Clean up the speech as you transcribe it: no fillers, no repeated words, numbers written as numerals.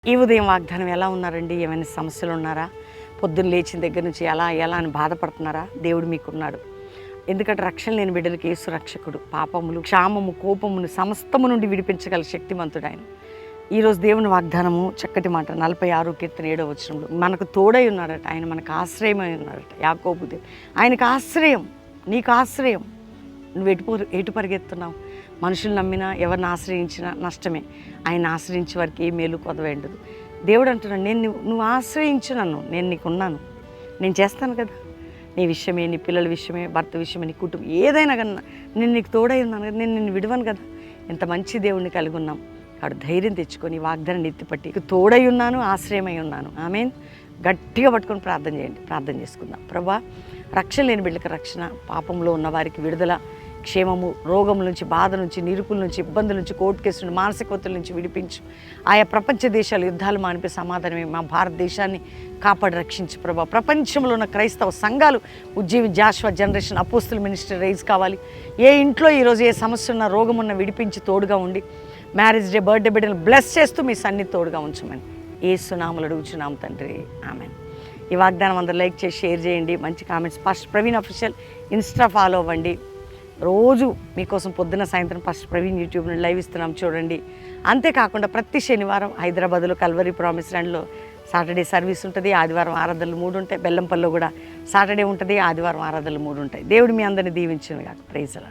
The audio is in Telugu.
ఈ ఉదయం వాగ్దానం ఎలా ఉన్నారండి? ఏమైనా సమస్యలు ఉన్నారా? పొద్దున్న లేచిన దగ్గర నుంచి ఎలా అని బాధపడుతున్నారా? దేవుడు మీకున్నాడు. ఎందుకంటే రక్షణ లేని బిడ్డలకు యేసు రక్షకుడు. పాపములు, క్షామము, కోపమును సమస్తము నుండి విడిపించగల శక్తిమంతుడు ఆయన. ఈరోజు దేవుని వాగ్దానము చక్కటి మాట 46 కీర్తన 7వ వచనంలో మనకు తోడై ఉన్నాడట. ఆయన మనకు ఆశ్రయమై ఉన్నాడట. యాకోబు దేవుడు ఆయనకు ఆశ్రయం, నీకు ఆశ్రయం. నువ్వు ఎటు పరిగెత్తున్నావు? మనుషులు నమ్మినా, ఎవరిని ఆశ్రయించినా నష్టమే. ఆయన ఆశ్రయించే వారికి ఏ మేలు కొదవై ఉండదు. దేవుడు అంటున్నాడు, నువ్వు ఆశ్రయించు నన్ను, నేను నీకున్నాను, నేను చేస్తాను కదా. నీ విషయమే, నీ పిల్లల విషయమే, భర్త విషయమే, నీ కుటుంబం ఏదైనా కన్నా నేను నీకు తోడై ఉన్నాను కదా, నేను నిన్ను విడవను కదా. ఎంత మంచి దేవుడిని కలిగి ఉన్నాం. వాడు ధైర్యం తెచ్చుకొని వాగ్దానం ఎత్తిపట్టి తోడై ఉన్నాను, ఆశ్రయమై ఉన్నాను. ఆమేన్. గట్టిగా పట్టుకొని ప్రార్థన చేయండి. ప్రార్థన చేసుకుందాం. ప్రభా, రక్షణ లేని బిడ్డలకు రక్షణ, పాపంలో ఉన్న వారికి విడుదల, క్షేమము, రోగం నుంచి, బాధ నుంచి, నిరుకుల నుంచి, ఇబ్బందుల నుంచి, కోర్టు కేసు నుండి, మానసిక ఒత్తిడి నుంచి విడిపించు. ఆయా ప్రపంచ దేశాలు యుద్ధాలు మానిపే సమాధానమే మా భారతదేశాన్ని కాపాడి రక్షించు ప్రభా. ప్రపంచంలో ఉన్న క్రైస్తవ సంఘాలు ఉజ్జీవి, జాషువా జనరేషన్, అపోస్తుల మినిస్ట్రీ రైజ్ కావాలి. ఏ ఇంట్లో ఈరోజు ఏ సమస్య ఉన్న, రోగం ఉన్న విడిపించి తోడుగా ఉండి, మ్యారేజ్ డే, బర్త్డే బిడ్డలు బ్లెస్ చేస్తూ మీ సన్నిధి తోడుగా ఉంచమని యేసు నామములో అడుగుచున్నాం తండ్రి. ఆమెన్. ఈ వాగ్దానం అందరూ లైక్ చేసి షేర్ చేయండి. మంచి comments. Pastor Praveen official Insta follow అవ్వండి. రోజు మీకోసం పొద్దున సాయంత్రం పాస్టర్ ప్రవీణ్ యూట్యూబ్ నుండి లైవ్ ఇస్తున్నాం, చూడండి. అంతేకాకుండా ప్రతి శనివారం హైదరాబాద్లో కల్వరీ ప్రామిస్ ల్యాండ్లో సాటర్డే సర్వీస్ ఉంటుంది. ఆదివారం ఆరాధనలు 3 ఉంటాయి. బెల్లంపల్లిలో కూడా సాటర్డే ఉంటుంది, ఆదివారం ఆరాధనలు 3 ఉంటాయి. దేవుడు మీ అందరిని దీవించును గాక. ప్రైజ్ అలాడ్.